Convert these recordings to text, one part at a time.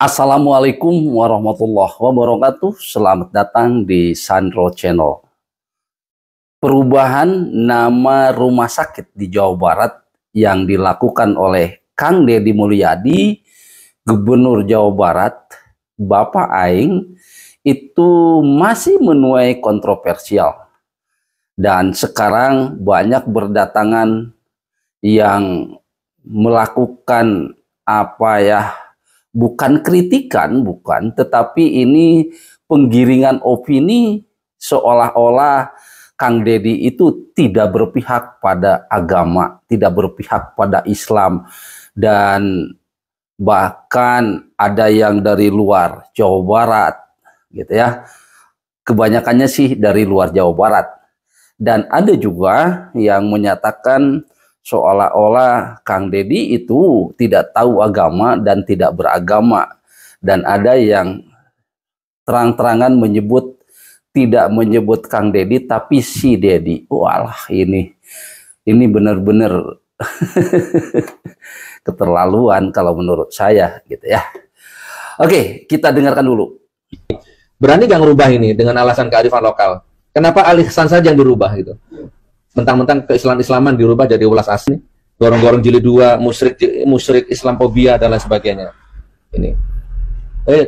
Assalamualaikum warahmatullahi wabarakatuh. Selamat datang di Sandro Channel. Perubahan nama rumah sakit di Jawa Barat yang dilakukan oleh Kang Deddy Mulyadi, Gubernur Jawa Barat, Bapak Aing, itu masih menuai kontroversial. Dan sekarang banyak berdatangan yang melakukan bukan kritikan, tetapi ini penggiringan opini seolah-olah Kang Deddy itu tidak berpihak pada agama, tidak berpihak pada Islam, dan bahkan ada yang dari luar Jawa Barat, gitu ya. Kebanyakannya sih dari luar Jawa Barat, dan ada juga yang menyatakan seolah-olah Kang Deddy itu tidak tahu agama dan tidak beragama. Dan ada yang terang-terangan menyebut, tidak menyebut Kang Deddy tapi si Deddy. Walah, ini benar-benar keterlaluan kalau menurut saya, gitu ya. Oke, kita dengarkan dulu. Berani gak ngerubah ini dengan alasan kearifan lokal? Kenapa alisan saja yang dirubah gitu? Mentang-mentang keislaman dirubah jadi ulas asli, gorong-gorong jilid 2, musyrik Islamophobia dan lain sebagainya. Ini,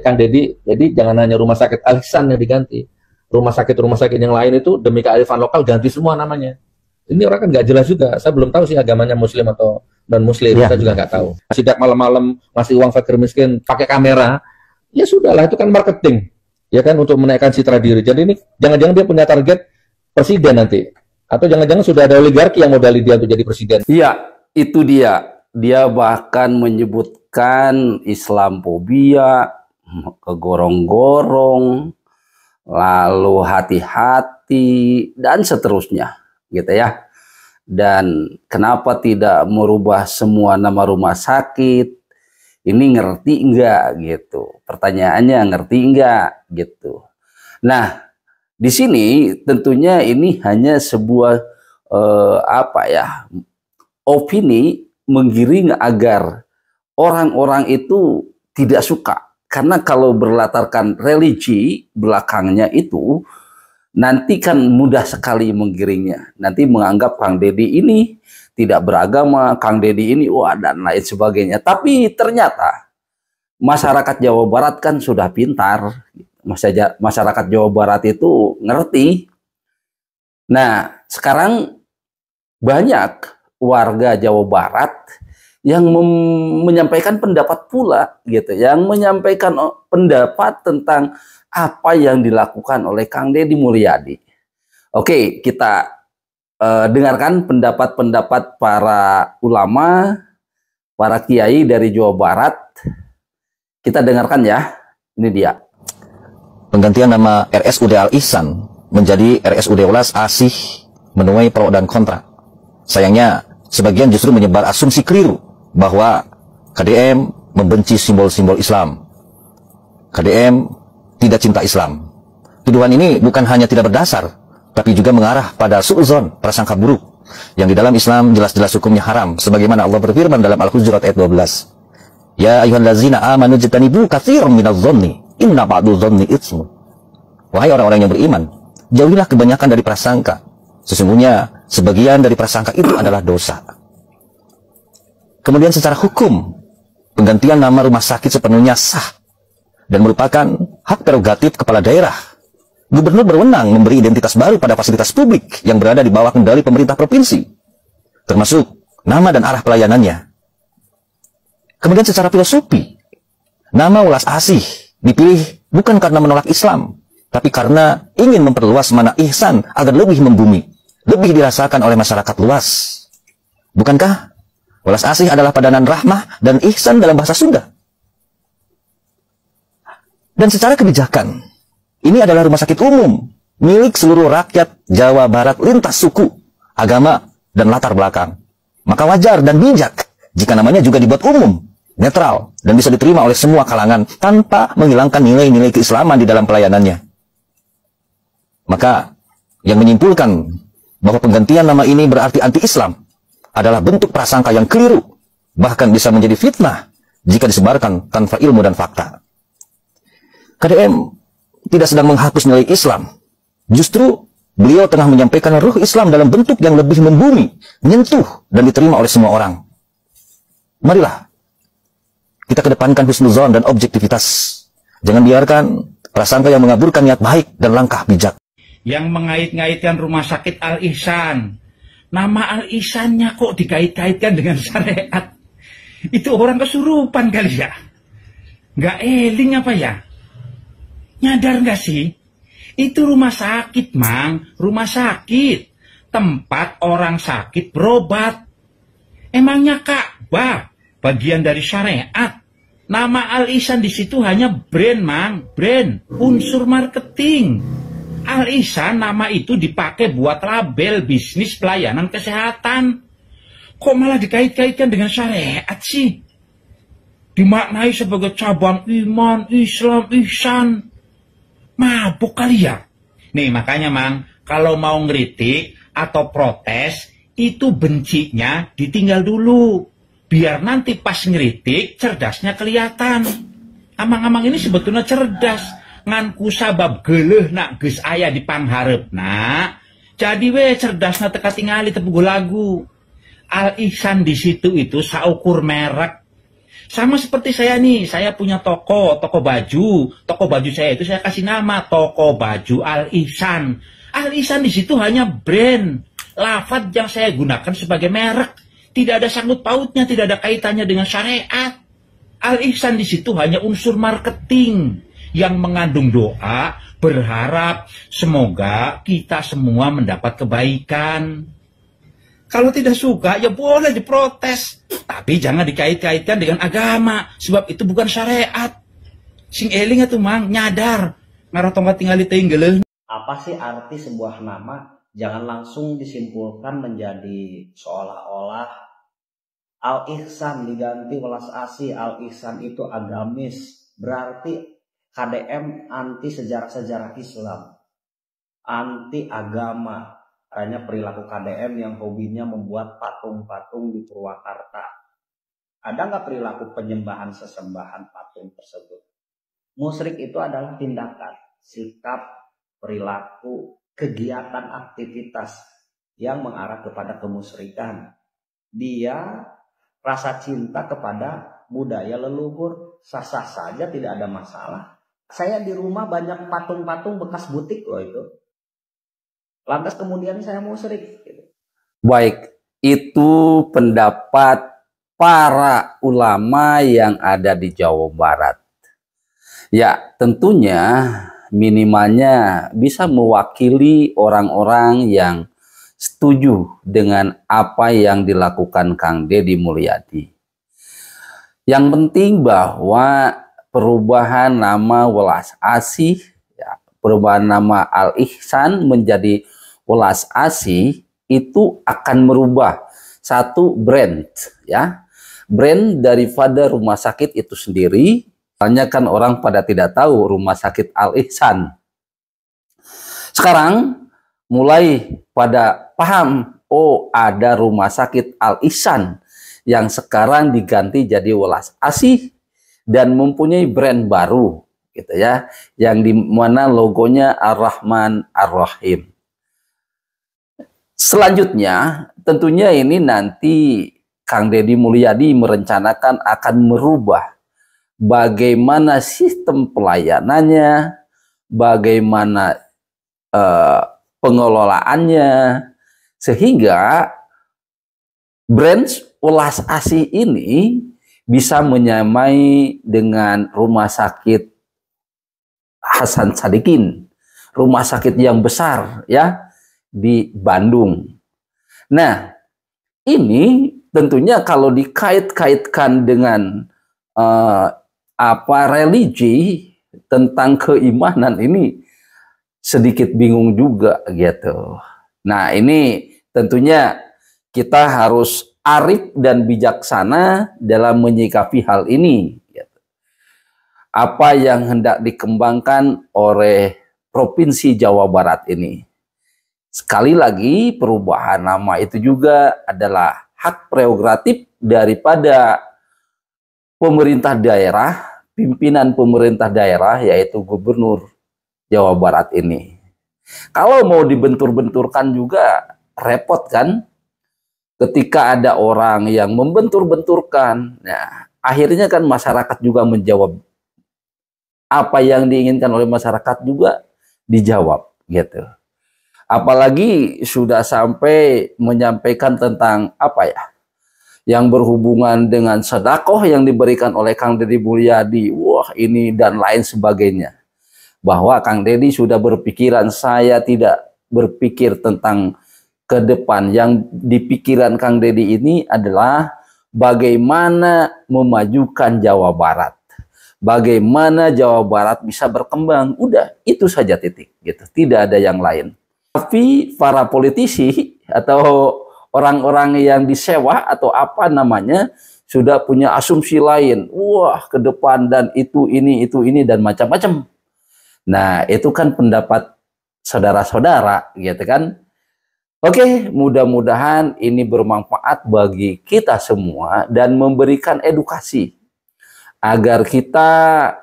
Kang Deddy, jadi jangan hanya rumah sakit Al-Ihsan yang diganti, rumah sakit yang lain itu demi kearifan lokal ganti semua namanya. Ini orang kan nggak jelas juga. Saya belum tahu sih agamanya Muslim atau non Muslim, saya juga nggak tahu. Sidak malam-malam ngasih uang fakir miskin pakai kamera, ya sudahlah, itu kan marketing, ya kan, untuk menaikkan citra diri. Jadi ini jangan-jangan dia punya target presiden nanti. Atau jangan-jangan sudah ada oligarki yang modali dia untuk jadi presiden. Iya, itu dia. Dia bahkan menyebutkan Islamophobia, kegorong-gorong, lalu hati-hati, dan seterusnya, gitu ya. Dan kenapa tidak merubah semua nama rumah sakit? Ini ngerti enggak, gitu. Pertanyaannya, ngerti enggak, gitu. Nah, di sini tentunya ini hanya sebuah opini menggiring agar orang-orang itu tidak suka. Karena kalau berlatarkan religi belakangnya itu, nanti kan mudah sekali menggiringnya. Nanti menganggap Kang Deddy ini tidak beragama, Kang Deddy ini dan lain sebagainya. Tapi ternyata masyarakat Jawa Barat kan sudah pintar. Masyarakat Jawa Barat itu ngerti. Nah, sekarang banyak warga Jawa Barat yang menyampaikan pendapat pula, gitu, yang menyampaikan pendapat tentang apa yang dilakukan oleh Kang Deddy Mulyadi. Oke, kita dengarkan pendapat-pendapat para ulama, para kiai dari Jawa Barat. Kita dengarkan ya. Ini dia. Penggantian nama RSUD Al-Ihsan menjadi RSUD Ulas Asih menuai pro dan kontra. Sayangnya, sebagian justru menyebar asumsi keliru bahwa KDM membenci simbol-simbol Islam. KDM tidak cinta Islam. Tuduhan ini bukan hanya tidak berdasar, tapi juga mengarah pada su'udzon, prasangka buruk, yang di dalam Islam jelas-jelas hukumnya haram, sebagaimana Allah berfirman dalam Al-Hujurat ayat 12. Ya ayyuhallazina amanu jtanibu katsiran minadh-dhonni inna ba'dadh-dhonni itsm. Wahai orang-orang yang beriman, jauhilah kebanyakan dari prasangka. Sesungguhnya sebagian dari prasangka itu adalah dosa. Kemudian secara hukum, penggantian nama rumah sakit sepenuhnya sah dan merupakan hak prerogatif kepala daerah. Gubernur berwenang memberi identitas baru pada fasilitas publik yang berada di bawah kendali pemerintah provinsi, termasuk nama dan arah pelayanannya. Kemudian secara filosofi, nama Ulas Asih dipilih bukan karena menolak Islam, tapi karena ingin memperluas makna ihsan agar lebih membumi, lebih dirasakan oleh masyarakat luas. Bukankah Ulas Asih adalah padanan rahmah dan ihsan dalam bahasa Sunda? Dan secara kebijakan, ini adalah rumah sakit umum milik seluruh rakyat Jawa Barat lintas suku, agama, dan latar belakang. Maka wajar dan bijak jika namanya juga dibuat umum, netral, dan bisa diterima oleh semua kalangan tanpa menghilangkan nilai-nilai keislaman di dalam pelayanannya. Maka yang menyimpulkan bahwa penggantian nama ini berarti anti-Islam adalah bentuk prasangka yang keliru, bahkan bisa menjadi fitnah jika disebarkan tanpa ilmu dan fakta. KDM tidak sedang menghapus nilai Islam. Justru beliau tengah menyampaikan ruh Islam dalam bentuk yang lebih membumi, menyentuh, dan diterima oleh semua orang. Marilah kita kedepankan husnuzon dan objektivitas. Jangan biarkan prasangka yang mengaburkan niat baik dan langkah bijak. Yang mengait-ngaitkan rumah sakit Al-Ihsan. Nama Al-Ihsannya kok dikait-kaitkan dengan syariat? Itu orang kesurupan kali ya? Nggak eling apa ya? Nyadar nggak sih? Itu rumah sakit, Mang. Rumah sakit. Tempat orang sakit berobat. Emangnya Ka'bah bagian dari syariat? Nama Al-Ihsan di situ hanya brand, Mang. Brand. Unsur marketing. Al-Ihsan nama itu dipakai buat label bisnis pelayanan kesehatan. Kok malah dikait-kaitkan dengan syariat sih? Dimaknai sebagai cabang iman, Islam, ihsan. Mabuk kali ya? Nih makanya Mang, kalau mau ngeritik atau protes, itu bencinya ditinggal dulu. Biar nanti pas ngeritik, cerdasnya kelihatan. Amang-amang ini sebetulnya cerdas. Nganku sabab geleh nak ges ayah di pangharep nak. Jadi we cerdasnya teka tingali tepugu lagu. Al-Ihsan di situ itu saukur merek. Sama seperti saya nih, saya punya toko baju. Toko baju saya itu saya kasih nama toko baju Al-Ihsan. Al-Ihsan di situ hanya brand. Lafaz yang saya gunakan sebagai merek. Tidak ada sangkut pautnya, tidak ada kaitannya dengan syariat. Al-Ihsan di situ hanya unsur marketing yang mengandung doa, berharap semoga kita semua mendapat kebaikan. Kalau tidak suka, ya boleh diprotes. Tapi jangan dikait-kaitkan dengan agama. Sebab itu bukan syariat. Sing eling itu Mang, nyadar. Ngarah tongkat tinggali tinggalin. Apa sih arti sebuah nama? Jangan langsung disimpulkan menjadi seolah-olah Al-Ihsan diganti welas asih. Al-Ihsan itu agamis. Berarti KDM anti sejarah-sejarah Islam. Anti agama. Hanya perilaku KDM yang hobinya membuat patung-patung di Purwakarta. Ada nggak perilaku penyembahan sesembahan patung tersebut? Musyrik itu adalah tindakan, sikap, perilaku, kegiatan, aktivitas yang mengarah kepada kemusyrikan. Dia rasa cinta kepada budaya leluhur, sah-sah saja, tidak ada masalah. Saya di rumah banyak patung-patung bekas butik loh itu. Lantas kemudian saya musyrik. Baik, itu pendapat para ulama yang ada di Jawa Barat. Ya, tentunya minimalnya bisa mewakili orang-orang yang setuju dengan apa yang dilakukan Kang Deddy Mulyadi. Yang penting bahwa perubahan nama welas asih, ya, perubahan nama Al-Ihsan menjadi welas asih itu akan merubah satu brand, ya, brand daripada rumah sakit itu sendiri. Soalnya kan orang pada tidak tahu rumah sakit Al-Ihsan. Sekarang mulai pada paham, oh ada rumah sakit Al-Ihsan yang sekarang diganti jadi welas asih dan mempunyai brand baru, gitu ya, yang di mana logonya Ar-Rahman Ar-Rahim. Selanjutnya, tentunya ini nanti Kang Deddy Mulyadi merencanakan akan merubah bagaimana sistem pelayanannya, bagaimana pengelolaannya, sehingga brand welas asih ini bisa menyamai dengan rumah sakit Hasan Sadikin, rumah sakit yang besar, ya, di Bandung. Nah, ini tentunya kalau dikait-kaitkan dengan religi tentang keimanan ini sedikit bingung juga gitu. Nah, ini tentunya kita harus arif dan bijaksana dalam menyikapi hal ini. Gitu. Apa yang hendak dikembangkan oleh Provinsi Jawa Barat ini. Sekali lagi, perubahan nama itu juga adalah hak prerogatif daripada pemerintah daerah, pimpinan pemerintah daerah, yaitu Gubernur Jawa Barat ini. Kalau mau dibentur-benturkan juga repot kan? Ketika ada orang yang membentur-benturkan, nah, akhirnya kan masyarakat juga menjawab. Apa yang diinginkan oleh masyarakat juga dijawab gitu. Apalagi sudah sampai menyampaikan tentang apa ya, yang berhubungan dengan sedekah yang diberikan oleh Kang Deddy Mulyadi, wah ini dan lain sebagainya. Bahwa Kang Deddy sudah berpikiran, saya tidak berpikir tentang ke depan. Yang dipikiran Kang Deddy ini adalah bagaimana memajukan Jawa Barat. Bagaimana Jawa Barat bisa berkembang. Udah, itu saja titik gitu. Tidak ada yang lain. Tapi para politisi atau orang-orang yang disewa atau apa namanya sudah punya asumsi lain. Wah, ke depan dan itu ini dan macam-macam. Nah, itu kan pendapat saudara-saudara gitu kan. Oke, mudah-mudahan ini bermanfaat bagi kita semua dan memberikan edukasi agar kita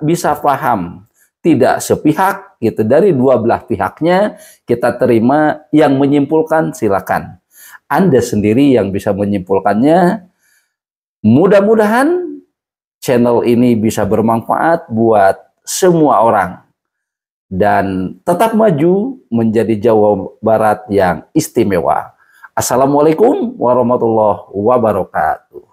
bisa paham, tidak sepihak gitu, dari dua belah pihaknya kita terima. Yang menyimpulkan silakan, Anda sendiri yang bisa menyimpulkannya. Mudah-mudahan channel ini bisa bermanfaat buat semua orang dan tetap maju menjadi Jawa Barat yang istimewa. Assalamualaikum warahmatullahi wabarakatuh.